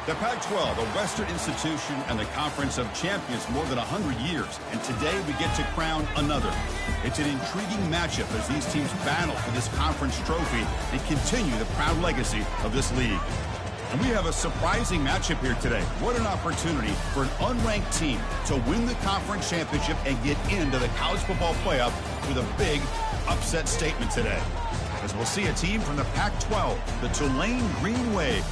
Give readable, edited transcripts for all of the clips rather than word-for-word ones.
The Pac-12, a Western institution and the Conference of Champions more than 100 years. And today we get to crown another. It's an intriguing matchup as these teams battle for this conference trophy and continue the proud legacy of this league. And we have a surprising matchup here today. What an opportunity for an unranked team to win the conference championship and get into the college football playoff with a big upset statement today. As we'll see a team from the Pac-12, the Tulane Green Wave,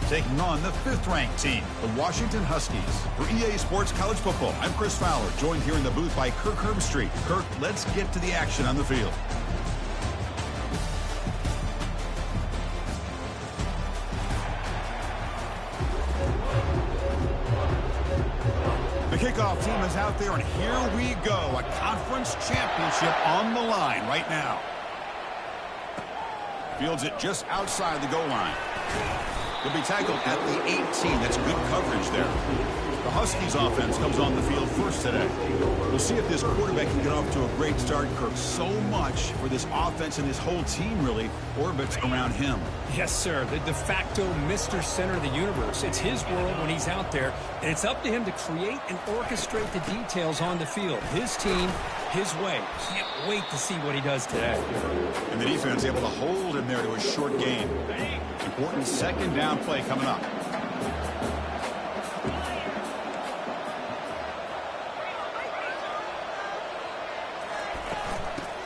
taking on the 5th-ranked team, the Washington Huskies. For EA Sports College Football, I'm Chris Fowler, joined here in the booth by Kirk Herbstreit. Kirk, let's get to the action on the field. The kickoff team is out there, and here we go. A conference championship on the line right now. Fields it just outside the goal line. He'll be tackled at the 18. That's good coverage there. The Huskies offense comes on the field first today. We'll see if this quarterback can get off to a great start, Kirk. So much for this offense and this whole team really orbits around him. Yes, sir. The de facto Mr. Center of the universe. It's his world when he's out there, and it's up to him to create and orchestrate the details on the field. His team, his way. Can't wait to see what he does today. And the defense able to hold him there to a short gain. Important second down play coming up.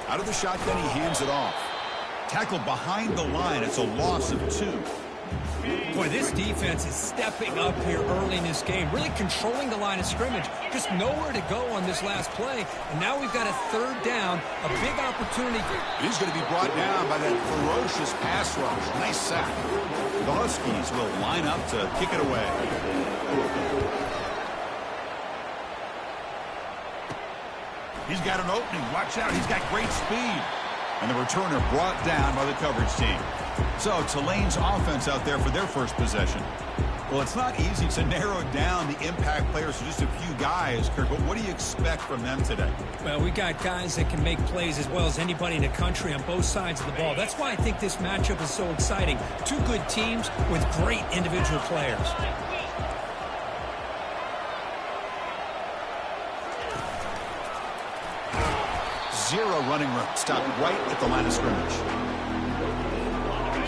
Out of the shotgun, he hands it off. Tackled behind the line. It's a loss of 2. Boy, this defense is stepping up here early in this game, really controlling the line of scrimmage. Just nowhere to go on this last play. And now we've got a 3rd down, a big opportunity. He's going to be brought down by that ferocious pass rush. Nice sack. The Huskies will line up to kick it away. He's got an opening. Watch out. He's got great speed. And the returner brought down by the coverage team. So Tulane's offense out there for their first possession. Well, it's not easy to narrow down the impact players to just a few guys, Kirk, but what do you expect from them today? Well, we got guys that can make plays as well as anybody in the country on both sides of the ball. That's why I think this matchup is so exciting. 2 good teams with great individual players. Zero running room. Stopped right at the line of scrimmage.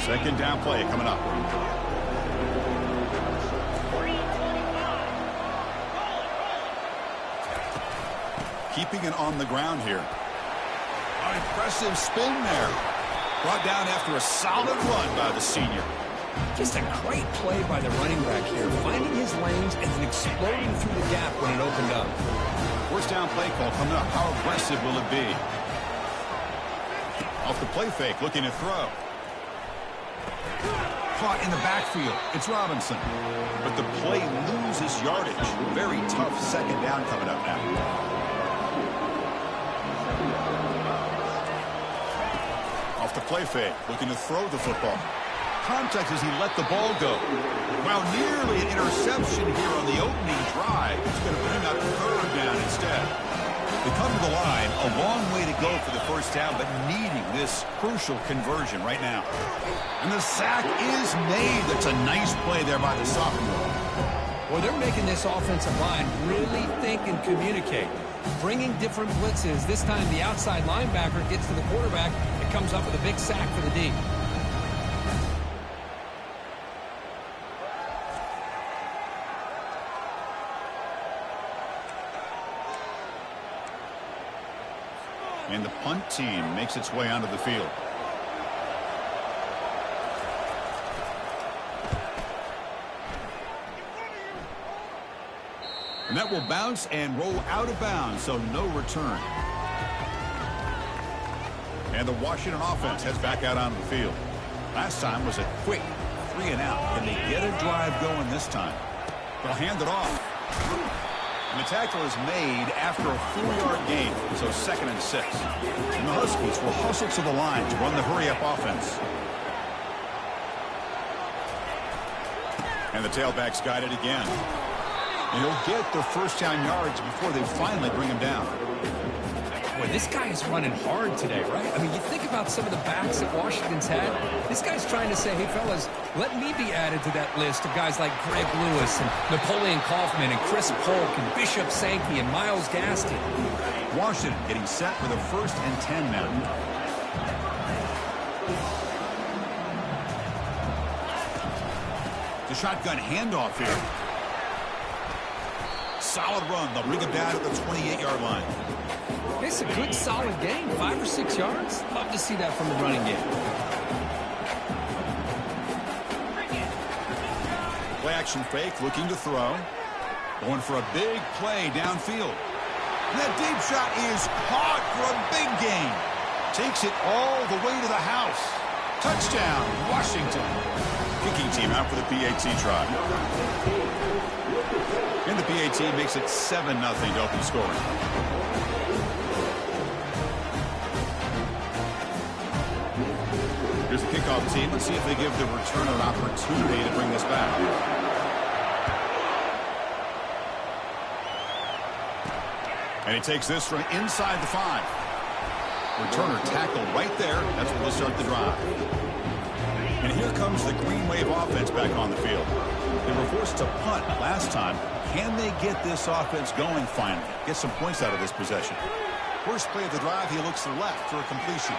Second down play coming up. Keeping it on the ground here. An impressive spin there. Brought down after a solid run by the senior. Just a great play by the running back here, finding his lanes and then exploding through the gap when it opened up. First down play call coming up. How aggressive will it be? Off the play fake, looking to throw. Caught in the backfield. It's Robinson. But the play loses yardage. Very tough second down coming up now. Off the play fake, looking to throw the football. Contact as he let the ball go. Well, nearly an interception here on the opening drive. It's going to bring up 3rd down instead. They come to the line, a long way to go for the first down, but needing this crucial conversion right now. And the sack is made. That's a nice play there by the sophomore. Well, they're making this offensive line really think and communicate. Bringing different blitzes. This time the outside linebacker gets to the quarterback and comes up with a big sack for the D. And the punt team makes its way onto the field. And that will bounce and roll out of bounds, so no return. And the Washington offense heads back out onto the field. Last time was a quick 3 and out. Can they get a drive going this time? They'll hand it off. And the tackle is made after a 4-yard gain, so 2nd and 6. And the Huskies will hustle to the line to run the hurry-up offense. And the tailback's got it again. And he'll get the first down yards before they finally bring him down. Boy, this guy is running hard today, right? I mean, you think about some of the backs that Washington's had. This guy's trying to say, hey, fellas, let me be added to that list of guys like Greg Lewis and Napoleon Kaufman and Chris Polk and Bishop Sankey and Myles Gaston. Washington getting set for the 1st and 10 now. The shotgun handoff here. Solid run. They'll bring it down at the 28-yard line. It's a good, solid game. 5 or 6 yards. Love to see that from the running game. Play action fake, looking to throw. Going for a big play downfield. And that deep shot is caught for a big gain. Takes it all the way to the house. Touchdown, Washington. Kicking team out for the PAT try. And the PAT makes it 7-0 to open scoring. Here's the kickoff team. Let's see if they give the returner an opportunity to bring this back. And he takes this from inside the 5. Returner tackled right there. That's what will start the drive. And here comes the Green Wave offense back on the field. They were forced to punt last time. Can they get this offense going finally? Get some points out of this possession. First play of the drive, he looks to the left for a completion.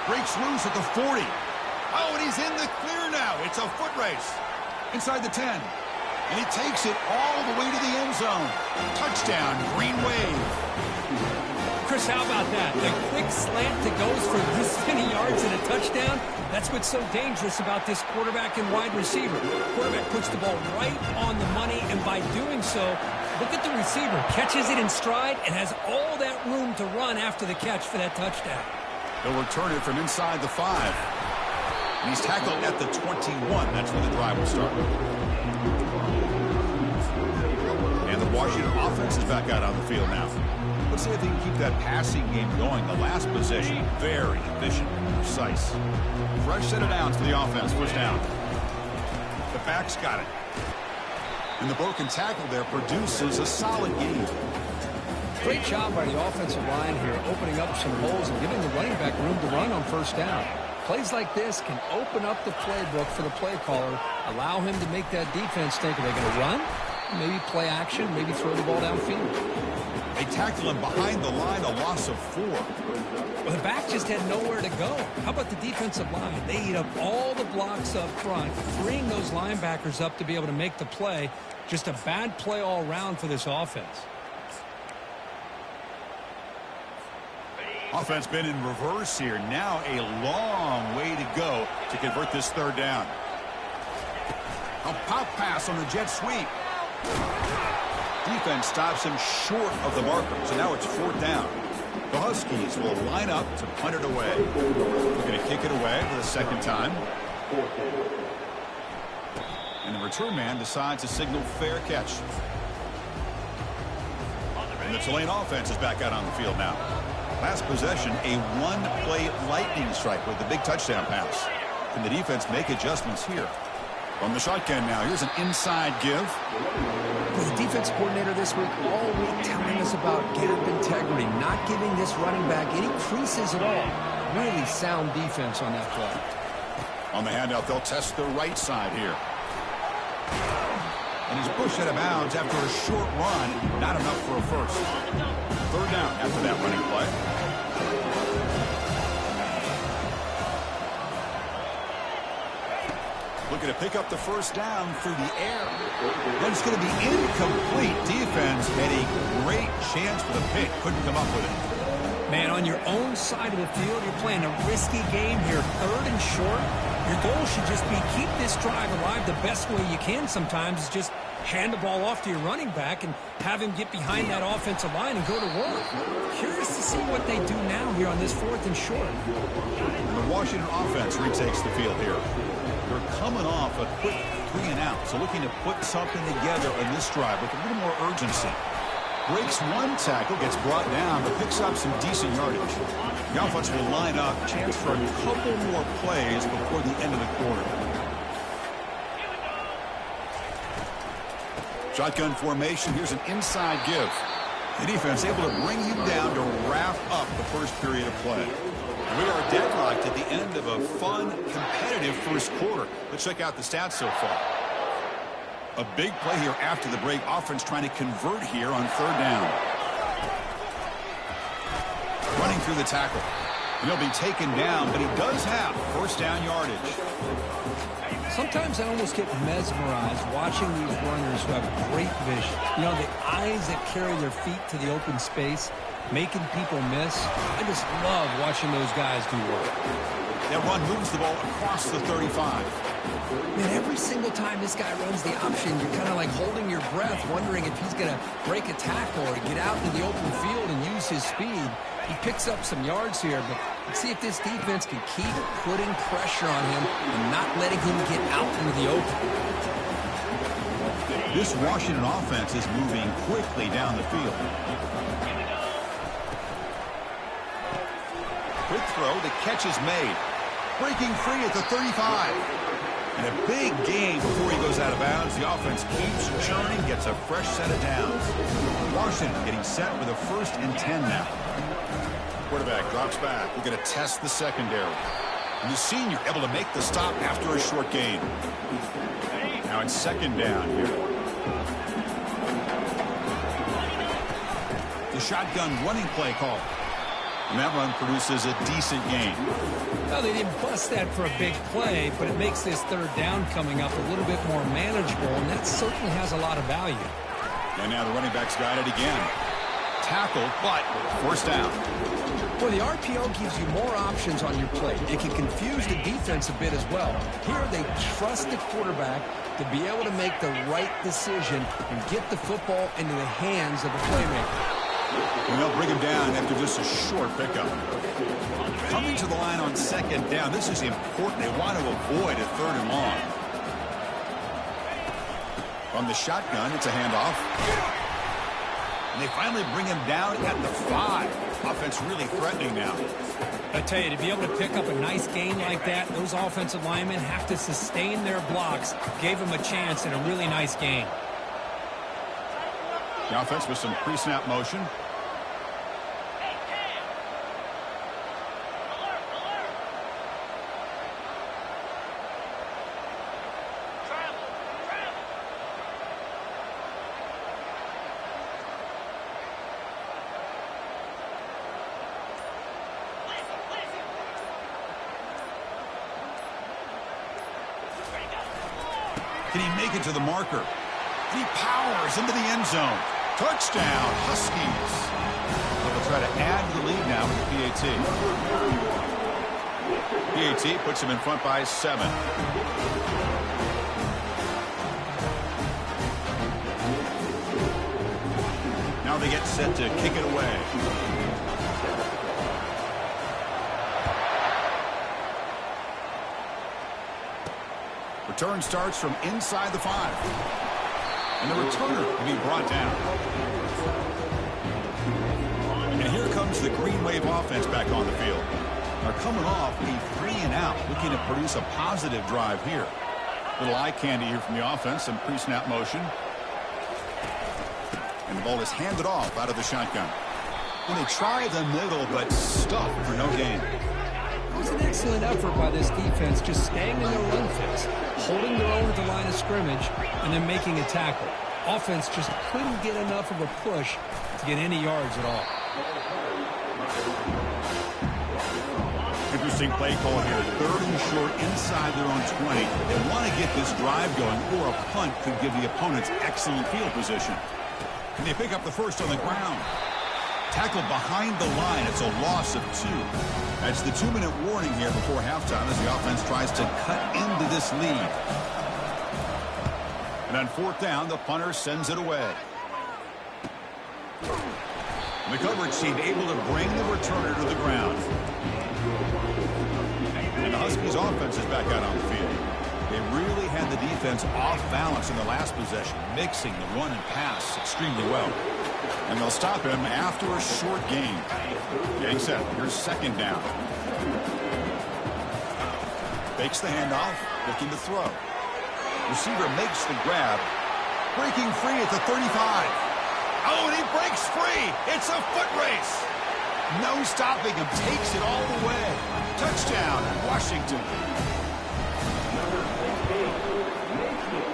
Breaks loose at the 40. Oh, and he's in the clear now. It's a foot race. Inside the 10. And he takes it all the way to the end zone. Touchdown, Green Wave. Chris, how about that? The quick slant that goes for this many yards and a touchdown. That's what's so dangerous about this quarterback and wide receiver. Quarterback puts the ball right on the money, and by doing so, look at the receiver. Catches it in stride and has all that room to run after the catch for that touchdown. They'll return it from inside the 5. And he's tackled at the 21. That's where the drive will start. And the Washington offense is back out on the field now. Let's see if they can keep that passing game going. The last possession, very efficient and precise. Fresh set of downs for the offense. First down. The back's got it. And the broken tackle there produces a solid gain. Great job by the offensive line here, opening up some holes and giving the running back room to run on first down. Plays like this can open up the playbook for the play caller, allow him to make that defense think, are they going to run? Maybe play action, maybe throw the ball downfield. They tackle him behind the line, a loss of 4. Well, the back just had nowhere to go. How about the defensive line? They eat up all the blocks up front, freeing those linebackers up to be able to make the play. Just a bad play all around for this offense. Offense been in reverse here. Now a long way to go to convert this third down. A pop pass on the jet sweep. Defense stops him short of the marker, so now it's 4th down. The Huskies will line up to punt it away. They're going to kick it away for the second time. And the return man decides to signal fair catch. And the Tulane offense is back out on the field now. Last possession, a one-play lightning strike with the big touchdown pass. Can the defense make adjustments here? From the shotgun now, here's an inside give. The defense coordinator this week all week telling us about gap integrity, not giving this running back any creases at all. Really sound defense on that play. On the handout, they'll test the right side here. And he's pushed out of bounds after a short run. Not enough for a first. Third down after that running play. Looking to pick up the first down through the air. Then it's going to be incomplete. Defense had a great chance for the pick. Couldn't come up with it. Man, on your own side of the field, you're playing a risky game here. 3rd and short. Your goal should just be keep this drive alive the best way you can sometimes is just hand the ball off to your running back and have him get behind that offensive line and go to work. Curious to see what they do now here on this 4th and short. And the Washington offense retakes the field here. They're coming off a quick 3 and out, so looking to put something together in this drive with a little more urgency. Breaks one tackle, gets brought down, but picks up some decent yardage. The offense will line up, chance for a couple more plays before the end of the quarter. Shotgun formation, here's an inside give. The defense able to bring him down to wrap up the first period of play. And we are deadlocked at the end of a fun, competitive first quarter. Let's check out the stats so far. A big play here after the break. Offense trying to convert here on third down. Running through the tackle. And he'll be taken down, but he does have first down yardage. Sometimes I almost get mesmerized watching these runners who have great vision. You know, the eyes that carry their feet to the open space, making people miss. I just love watching those guys do work. That run moves the ball across the 35. Man, every single time this guy runs the option, you're kind of like holding your breath, wondering if he's going to break a tackle or get out into the open field and use his speed. He picks up some yards here, but let's see if this defense can keep putting pressure on him and not letting him get out into the open. This Washington offense is moving quickly down the field. Quick throw, the catch is made. Breaking free at the 35. And a big gain before he goes out of bounds. The offense keeps churning, gets a fresh set of downs. Washington getting set with a 1st and 10 now. Quarterback drops back. We're going to test the secondary. And the senior able to make the stop after a short gain. Now it's 2nd down here. The shotgun running play call. And that run produces a decent gain. Well, they didn't bust that for a big play, but it makes this 3rd down coming up a little bit more manageable, and that certainly has a lot of value. And now the running back's got it again. Tackled, but 1st down. Well, the RPO gives you more options on your play. It can confuse the defense a bit as well. Here they trust the quarterback to be able to make the right decision and get the football into the hands of the playmaker. And they'll bring him down after just a short pickup. Coming to the line on 2nd down. This is important. They want to avoid a 3rd and long. From the shotgun, it's a handoff. And they finally bring him down at the 5. Offense really threatening now. I tell you, to be able to pick up a nice gain like that, those offensive linemen have to sustain their blocks. Gave him a chance and a really nice gain. The offense with some pre-snap motion. Can he make it to the marker? He powers into the end zone. Touchdown, Huskies. They'll try to add to the lead now with the PAT. PAT puts him in front by 7. Now they get set to kick it away. Return starts from inside the 5. And the returner to be brought down. And here comes the Green Wave offense back on the field. They're coming off a 3-and-out, looking to produce a positive drive here. Little eye candy here from the offense, some pre-snap motion. And the ball is handed off out of the shotgun. And they try the middle, but stuffed for no gain. It was an excellent effort by this defense, just staying in their run fits, holding their own at the line of scrimmage, and then making a tackle. Offense just couldn't get enough of a push to get any yards at all. Interesting play call here. 3rd and short inside their own 20. They want to get this drive going, or a punt could give the opponents excellent field position. And they pick up the 1st on the ground. Tackled behind the line. It's a loss of 2. That's the 2-minute warning here before halftime as the offense tries to cut into this lead. And on 4th down, the punter sends it away. And the coverage team able to bring the returner to the ground. And the Huskies offense is back out on the field. They really had the defense off balance in the last possession, mixing the run and pass extremely well. And they'll stop him after a short gain. Getting set. Here's 2nd down. Fakes the handoff, looking to throw. Receiver makes the grab. Breaking free at the 35. Oh, and he breaks free. It's a foot race. No stopping him. Takes it all the way. Touchdown, Washington.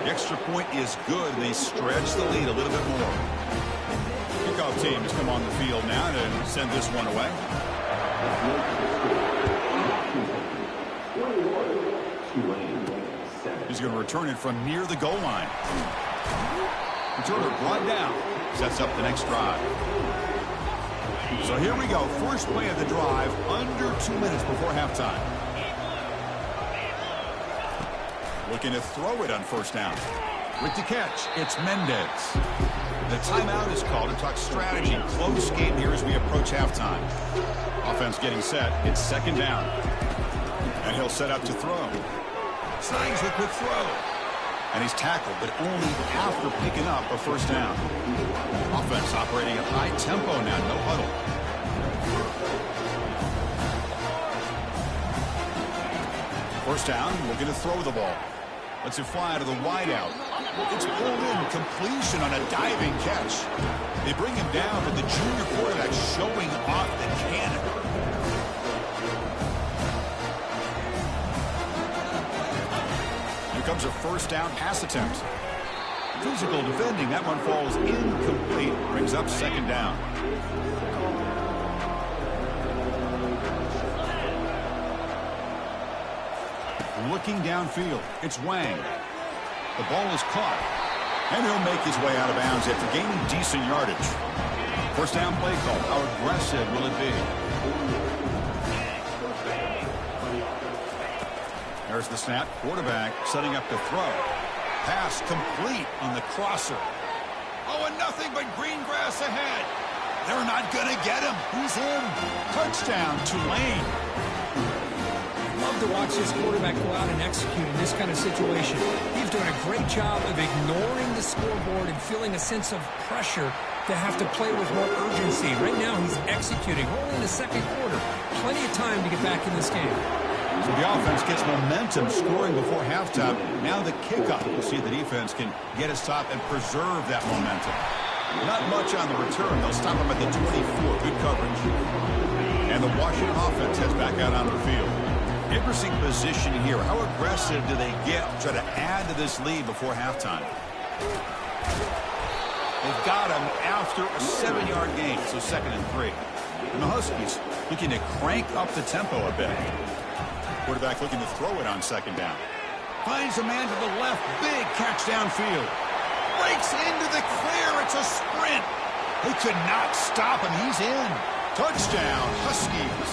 The extra point is good. They stretch the lead a little bit more. Kickoff teams come on the field now to send this one away. He's going to return it from near the goal line. Returner brought down. Sets up the next drive. So here we go. First play of the drive, under 2 minutes before halftime. Looking to throw it on first down. With the catch, it's Mendez. The timeout is called to talk strategy. Close game here as we approach halftime. Offense getting set. It's second down. And he'll set up to throw. Signs the quick throw. And he's tackled, but only after picking up a first down. Offense operating at high tempo now. No huddle. First down, looking to throw the ball. Lets it fly to the wideout. It's pulled in, completion on a diving catch. They bring him down, but the junior quarterback showing off the cannon. Here comes a first down pass attempt. Physical defending, that one falls incomplete. Brings up second down. Looking downfield, it's Wang. The ball is caught, and he'll make his way out of bounds after gaining decent yardage. First down play call. How aggressive will it be? There's the snap. Quarterback setting up to throw. Pass complete on the crosser. Oh, and nothing but green grass ahead. They're not going to get him. He's in. Touchdown, Tulane. Love to watch this quarterback go out and execute in this kind of situation. He's doing a great job of ignoring the scoreboard and feeling a sense of pressure to have to play with more urgency. Right now, he's executing. Only in the second quarter. Plenty of time to get back in this game. So the offense gets momentum, scoring before halftime. Now the kickoff. We'll see if the defense can get a stop and preserve that momentum. Not much on the return. They'll stop him at the 24. Good coverage. And the Washington offense heads back out onto the field. Interesting position here. How aggressive do they get to try to add to this lead before halftime? They've got him after a 7-yard gain, so 2nd and 3. And the Huskies looking to crank up the tempo a bit. Quarterback looking to throw it on second down. Finds a man to the left. Big catch downfield. Breaks into the clear. It's a sprint. They could not stop him. He's in. Touchdown, Huskies.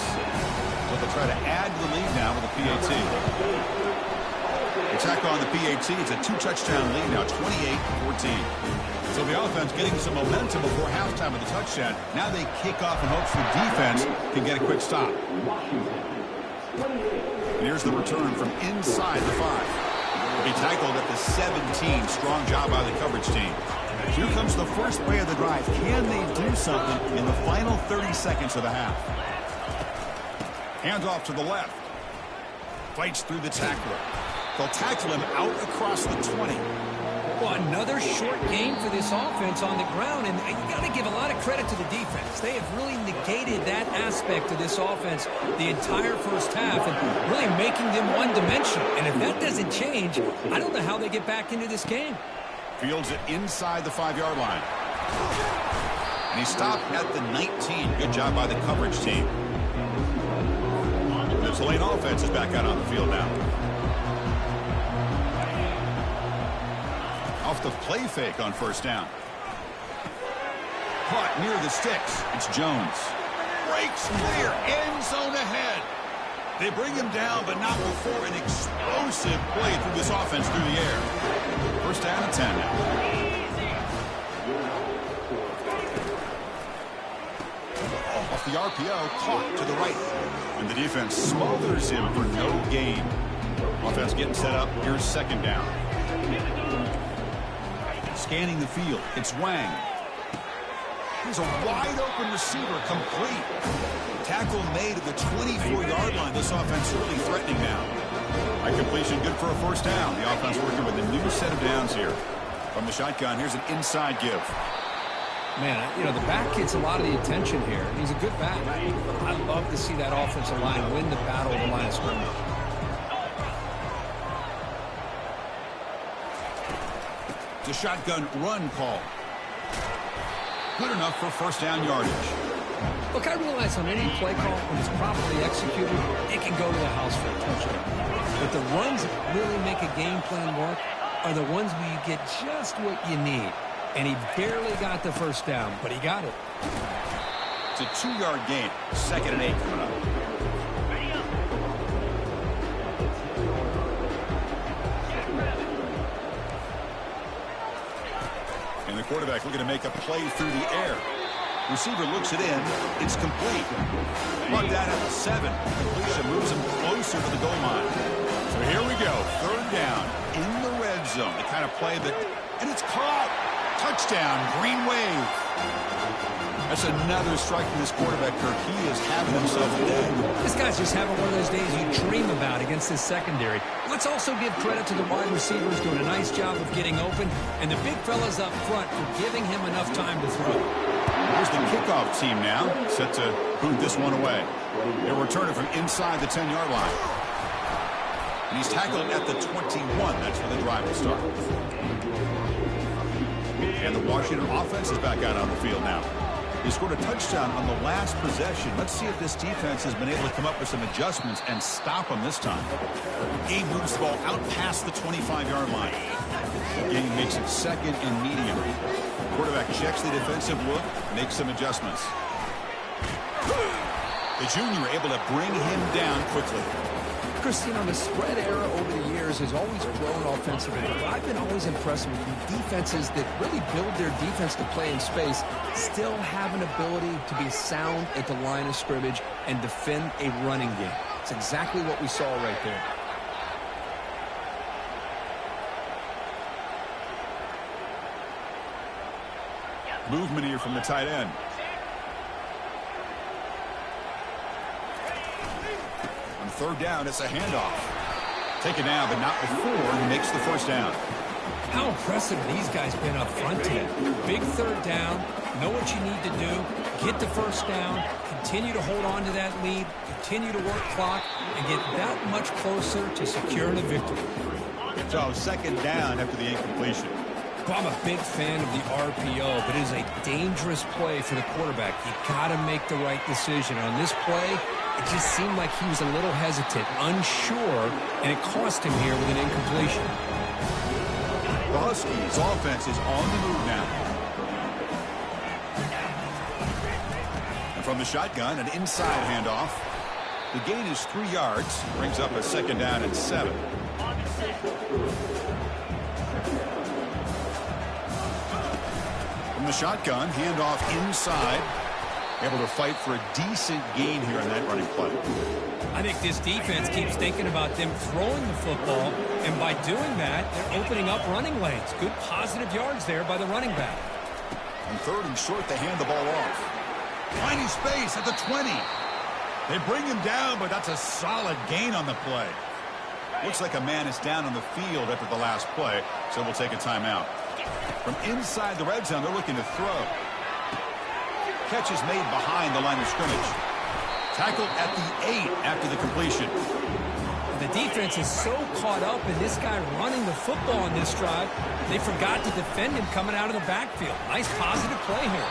So they'll try to add to the lead now with a PAT. They tack on the PAT. It's a 2-touchdown lead now, 28-14. So the offense getting some momentum before halftime with a touchdown. Now they kick off in hopes the defense can get a quick stop. And here's the return from inside the 5. He'll be tackled at the 17. Strong job by the coverage team. Here comes the first play of the drive. Can they do something in the final 30 seconds of the half? Hands off to the left. Fights through the tackler. They'll tackle him out across the 20. Well, another short game for this offense on the ground, and you got to give a lot of credit to the defense. They have really negated that aspect of this offense the entire first half and really making them one-dimensional. And if that doesn't change, I don't know how they get back into this game. Fields it inside the 5-yard line. And he stopped at the 19. Good job by the coverage team. The Tulane offense is back out on the field now. Off the play fake on first down. Caught near the sticks. It's Jones. Breaks clear. End zone ahead. They bring him down, but not before an explosive play through this offense through the air. First down and 10 now. Off the RPO, caught to the right. And the defense smothers him for no gain. Offense getting set up. Here's second down. Scanning the field. It's Wang. Here's a wide-open receiver, complete. Tackle made at the 24-yard line. This offense really threatening now. High completion, good for a first down. The offense working with a new set of downs here. From the shotgun, here's an inside give. Man, you know, the back gets a lot of the attention here. He's a good back. I love to see that offensive line win the battle of the line of scrimmage. The shotgun run call. Good enough for first down yardage. Look, I realize on any play call, when it's properly executed, it can go to the house for a touchdown. But the runs that really make a game plan work are the ones where you get just what you need. And he barely got the first down, but he got it. It's a 2-yard gain. 2nd and 8 coming up. And the quarterback looking to make a play through the air. Receiver looks it in. It's complete. Brought down at the 7. Completion moves him closer to the goal line. So here we go. 3rd down in the red zone. The kind of play that... And it's caught. Touchdown, Green Wave. That's another strike from this quarterback, Kirk. He is having himself a day. This guy's just having one of those days you dream about against this secondary. Let's also give credit to the wide receivers doing a nice job of getting open, and the big fellas up front for giving him enough time to throw. Here's the kickoff team now, set to boot this one away. They'll return it from inside the 10-yard line. And he's tackled at the 21. That's where the drive will start. And the Washington offense is back out on the field now. He scored a touchdown on the last possession. Let's see if this defense has been able to come up with some adjustments and stop them this time. Gain moves the ball out past the 25-yard line. Gain makes it 2nd and medium. Quarterback checks the defensive look, makes some adjustments. The junior able to bring him down quickly. Chris, you know, the spread era over the years has always grown offensively. But I've been always impressed with defenses that really build their defense to play in space, still have an ability to be sound at the line of scrimmage and defend a running game. It's exactly what we saw right there. Movement here from the tight end. On 3rd down, it's a handoff. Taken down, but not before he makes the first down. How impressive have these guys been up front today? Big 3rd down, know what you need to do, get the first down, continue to hold on to that lead, continue to work clock, and get that much closer to securing a victory. So 2nd down after the incompletion. Well, I'm a big fan of the RPO, but it is a dangerous play for the quarterback. You got to make the right decision. On this play, it just seemed like he was a little hesitant, unsure, and it cost him here with an incompletion. The Huskies' offense is on the move now. And from the shotgun, an inside handoff. The gain is 3 yards, brings up a 2nd down and 7. From the shotgun, handoff inside. Able to fight for a decent gain here on that running play. I think this defense keeps thinking about them throwing the football, and by doing that, they're opening up running lanes. Good positive yards there by the running back. On 3rd and short, they hand the ball off. Finding space at the 20. They bring him down, but that's a solid gain on the play. Looks like a man is down on the field after the last play, so we'll take a timeout. From inside the red zone, they're looking to throw. Catch is made behind the line of scrimmage. Tackled at the 8 after the completion. The defense is so caught up in this guy running the football on this drive, they forgot to defend him coming out of the backfield. Nice positive play here.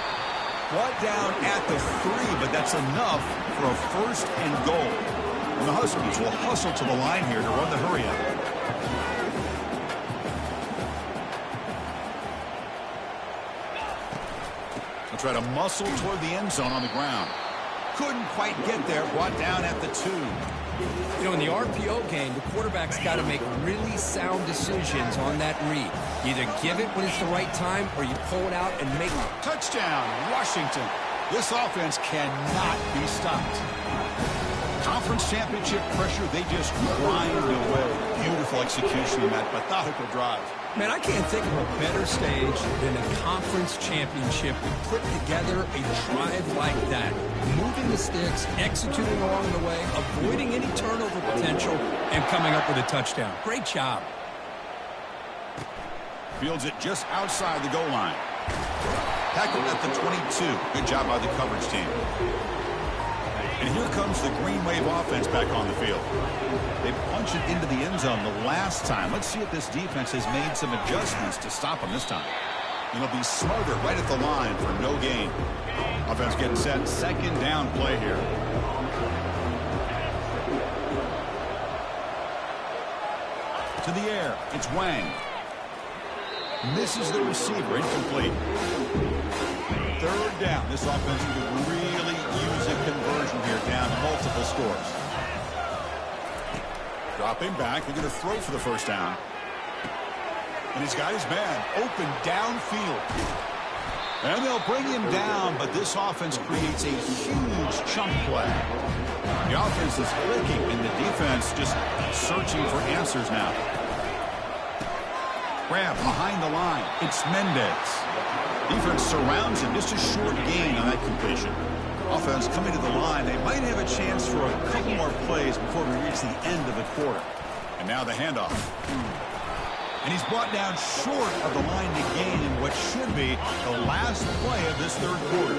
Brought down at the 3, but that's enough for a 1st and goal. And the Huskies will hustle to the line here to run the hurry up. They'll try to muscle toward the end zone on the ground. Couldn't quite get there. Brought down at the 2. You know, in the RPO game, the quarterback's got to make really sound decisions on that read. Either give it when it's the right time, or you pull it out and make it. Touchdown, Washington. This offense cannot be stopped. Conference championship pressure, they just grind away. Beautiful execution in that methodical drive. Man, I can't think of a better stage than a conference championship to put together a drive like that. Moving the sticks, executing along the way, avoiding any turnover potential, and coming up with a touchdown. Great job. Fields it just outside the goal line. Tackle at the 22. Good job by the coverage team. And here comes the Green Wave offense back on the field. They punched it into the end zone the last time. Let's see if this defense has made some adjustments to stop them this time. And he'll be smothered right at the line for no gain. Offense getting set. Second down play here. To the air. It's Wang. Misses the receiver. Incomplete. Third down. This offense could really use a conversion here, down multiple scores. Dropping back. They're going to throw for the first down. And he's got his man open downfield. And they'll bring him down, but this offense creates a huge chunk play. The offense is clicking, and the defense just searching for answers now. Grab behind the line. It's Mendez. Defense surrounds him. Just a short gain on that completion. Offense coming to the line. They might have a chance for a couple more plays before we reach the end of the quarter. And now the handoff. And he's brought down short of the line to gain in what should be the last play of this third quarter.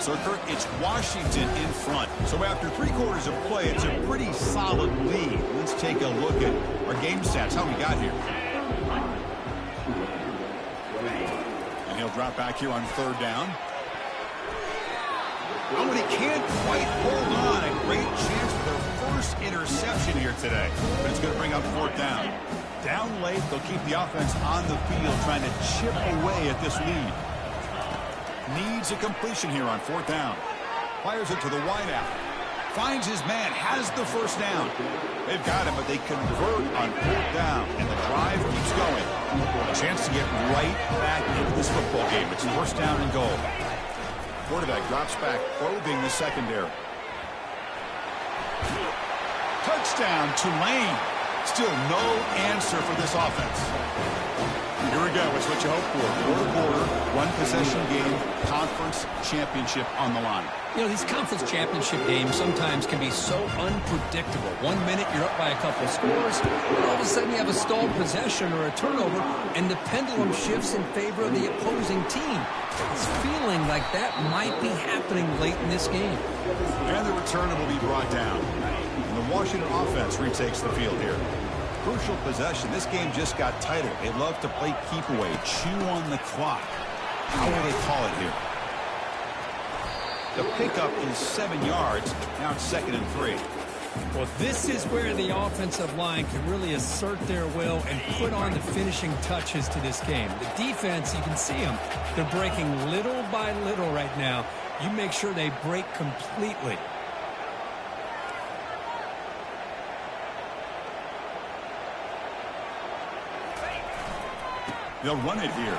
So, Kirk, it's Washington in front. So after 3 quarters of play, it's a pretty solid lead. Let's take a look at our game stats, how we got here. And he'll drop back here on third down. Oh, and he can't quite hold on. A great chance for their first interception here today. But it's going to bring up fourth down. Down late, they'll keep the offense on the field trying to chip away at this lead. Needs a completion here on fourth down. Fires it to the wideout. Finds his man, has the first down. They've got him, but they convert on fourth down, and the drive keeps going. A chance to get right back into this football game. It's first down and goal. Quarterback drops back, probing the secondary. Touchdown, Tulane. Still no answer for this offense. Here we go. It's what you hope for. Quarter, one possession game, conference championship on the line. You know, these conference championship games sometimes can be so unpredictable. 1 minute you're up by a couple of scores, and all of a sudden you have a stalled possession or a turnover, and the pendulum shifts in favor of the opposing team. It's feeling like that might be happening late in this game. And the returner will be brought down. And the Washington offense retakes the field here. Crucial possession. This game just got tighter. They love to play keep away, chew on the clock. How will they call it here? The pickup is 7 yards. Now it's 2nd and 3. Well, this is where the offensive line can really assert their will and put on the finishing touches to this game. The defense, you can see them. They're breaking little by little right now. You make sure they break completely. They'll run it here.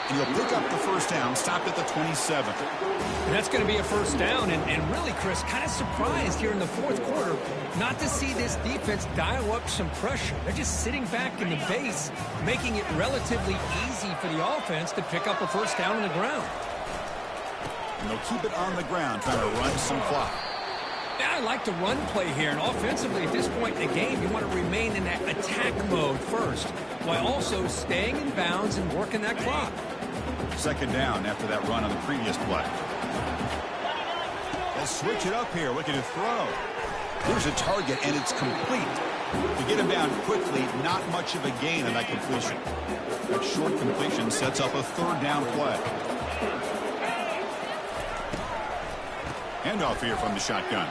And he'll pick up the first down, stopped at the 27. And that's going to be a first down. And really, Chris, kind of surprised here in the fourth quarter not to see this defense dial up some pressure. They're just sitting back in the base, making it relatively easy for the offense to pick up a first down on the ground. And they'll keep it on the ground, trying to run some clock. Yeah, I like the run play here. And offensively, at this point in the game, you want to remain in that attack mode first, while also staying in bounds and working that clock. Second down after that run on the previous play. They'll switch it up here, looking to throw. Here's a target, and it's complete. To get him down quickly, not much of a gain on that completion. That short completion sets up a third down play. Handoff here from the shotgun.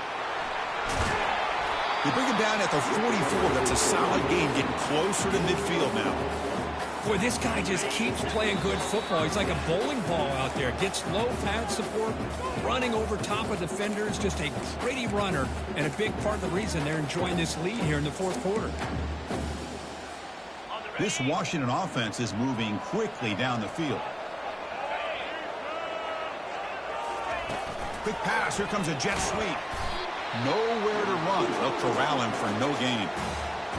They bring him down at the 44. That's a solid gain, getting closer to midfield now. Boy, this guy just keeps playing good football. He's like a bowling ball out there. Gets low pad support, running over top of defenders. Just a pretty runner, and a big part of the reason they're enjoying this lead here in the fourth quarter. This Washington offense is moving quickly down the field. Quick pass. Here comes a jet sweep. Nowhere to run. They'll corral him for no gain.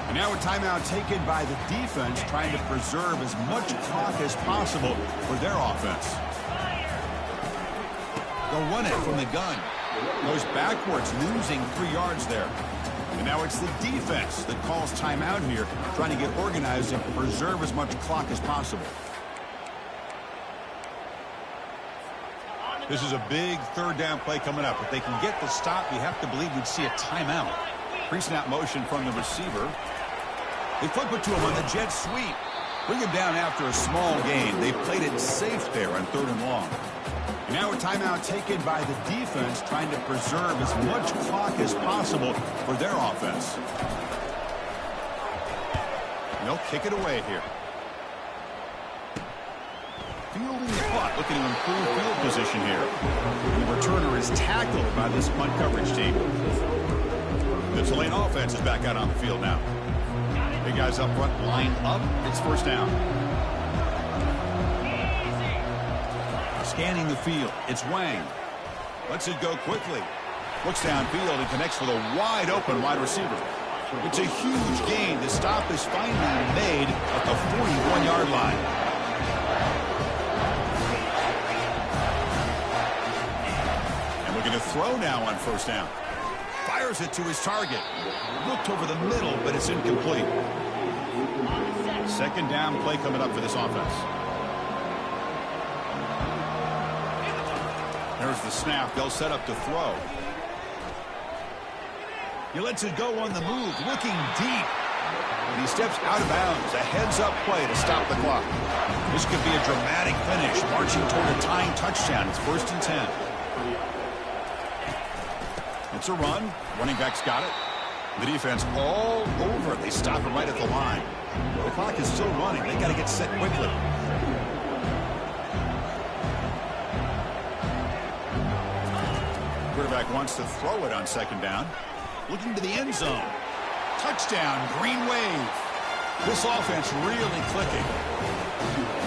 And now a timeout taken by the defense, trying to preserve as much clock as possible for their offense. They'll run it from the gun. Goes backwards, losing 3 yards there. And now it's the defense that calls timeout here, trying to get organized and preserve as much clock as possible. This is a big third down play coming up. If they can get the stop, you have to believe we'd see a timeout. Pre-snap motion from the receiver. They flip it to him on the jet sweep. Bring him down after a small gain. They played it safe there on 3rd and long. And now a timeout taken by the defense, trying to preserve as much clock as possible for their offense. And they'll kick it away here. Fielding the punt, looking to improve field position here. The returner is tackled by this punt coverage team. The Tulane offense is back out on the field now. Big guys up front, line up. It's first down. Scanning the field. It's Wang. Lets it go quickly. Looks downfield and connects with a wide open wide receiver. It's a huge gain. The stop is finally made at the 41-yard line. Going to throw now on first down. Fires it to his target. Looked over the middle, but it's incomplete. Second down play coming up for this offense. There's the snap. They'll set up to throw. He lets it go on the move, looking deep. And he steps out of bounds. A heads-up play to stop the clock. This could be a dramatic finish, marching toward a tying touchdown. It's 1st and 10. It's a run. Running back's got it. The defense all over. They stop him right at the line. The clock is still running. They got to get set quickly. Quarterback wants to throw it on second down. Looking to the end zone. Touchdown, Green Wave. This offense really clicking.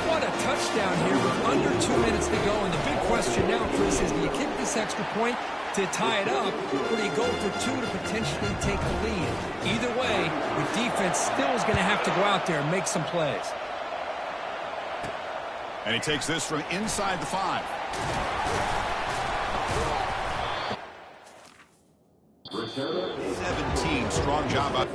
What a touchdown here with under 2 minutes to go. And the big question now, Chris, is do you kick this extra point to tie it up, or do you go for 2 to potentially take the lead? Either way, the defense still is going to have to go out there and make some plays. And he takes this from inside the 5. 17, strong job up.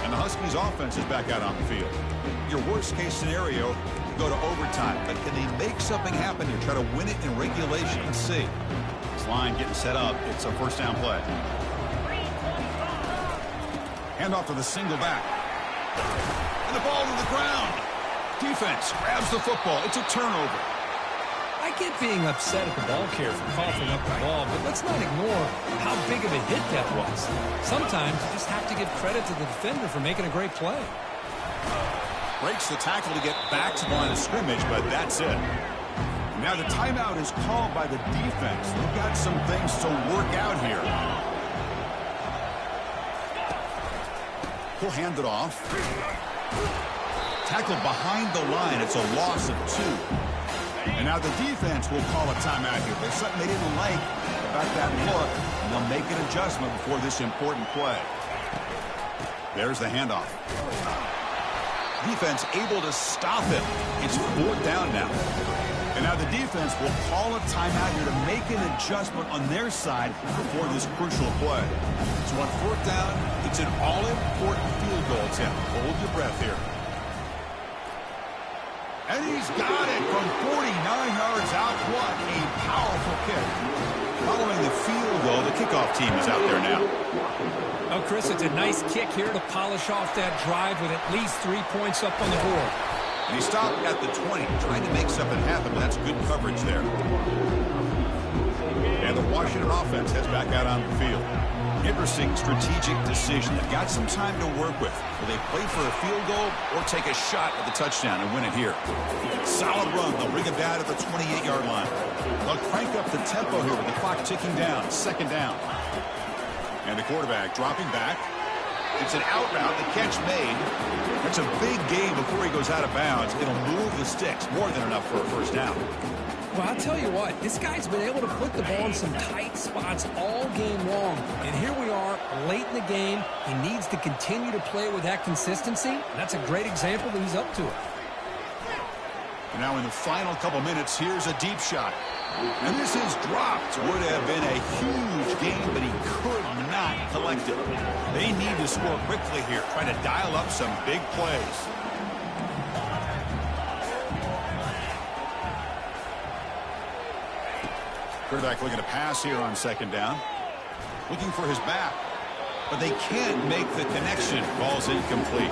And the Huskies offense is back out on the field. Your worst case scenario, you go to overtime, but can they make something happen here? Try to win it in regulation. Let's see. This line getting set up. It's a first down play. Handoff to the single back. And the ball to the ground. Defense grabs the football. It's a turnover. I get being upset at the ball carrier for coughing up the ball, but let's not ignore how big of a hit that was. Sometimes you just have to give credit to the defender for making a great play. Breaks the tackle to get back to the line of scrimmage, but that's it. Now the timeout is called by the defense. They've got some things to work out here. He'll hand it off. Tackled behind the line. It's a loss of 2. And now the defense will call a timeout here. There's something they didn't like about that look, and they'll make an adjustment before this important play. There's the handoff. Defense able to stop him. It's 4th down now. And now the defense will call a timeout here to make an adjustment on their side before this crucial play. So on 4th down, it's an all-important field goal attempt. Hold your breath here. And he's got it from 49 yards out. What a powerful kick. Following the field goal, the kickoff team is out there now. Oh, Chris, it's a nice kick here to polish off that drive with at least 3 points up on the board. And he stopped at the 20, trying to make something happen, but that's good coverage there. And the Washington offense heads back out on the field. Interesting strategic decision. They've got some time to work with. Will they play for a field goal or take a shot at the touchdown and win it here? Solid run. They'll bring it down at the 28-yard line. They'll crank up the tempo here with the clock ticking down. 2nd down. And the quarterback dropping back. It's an out route, the catch made. That's a big gain before he goes out of bounds. It'll move the sticks, more than enough for a first down. Well, I'll tell you what, this guy's been able to put the ball in some tight spots all game long. And here we are, late in the game. He needs to continue to play with that consistency. That's a great example that he's up to it. And now in the final couple minutes, here's a deep shot. And this is dropped. Would have been a huge game, but he could not collect it. They need to score quickly here, trying to dial up some big plays. Quarterback looking to pass here on second down. Looking for his back. But they can't make the connection. Ball's incomplete.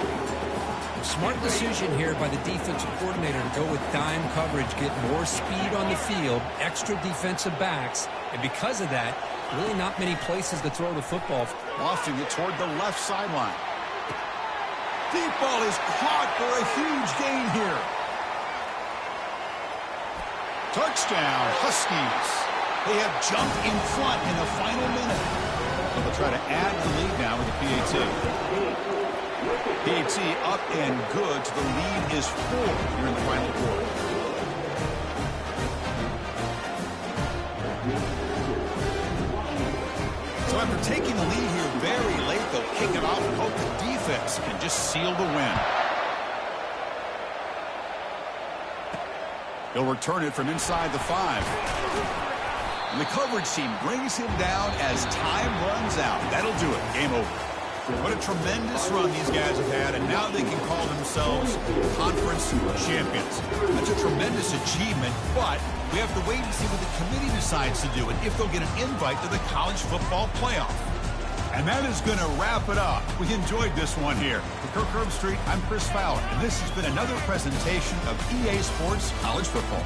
Smart decision here by the defensive coordinator to go with dime coverage, get more speed on the field, extra defensive backs, and because of that, really not many places to throw the football. Lofting it toward the left sideline. Deep ball is caught for a huge gain here. Touchdown, Huskies. They have jumped in front in the final minute. And they'll try to add the lead now with the PAT. PAT up and good. The lead is 4 here in the final quarter. So after taking the lead here very late, they'll kick it off and hope the defense can just seal the win. They'll return it from inside the 5. And the coverage team brings him down as time runs out. That'll do it. Game over. What a tremendous run these guys have had, and now they can call themselves conference champions. That's a tremendous achievement, but we have to wait and see what the committee decides to do and if they'll get an invite to the college football playoff. And that is going to wrap it up. We enjoyed this one here. For Kirk Herbstreit, I'm Chris Fowler, and this has been another presentation of EA Sports College Football.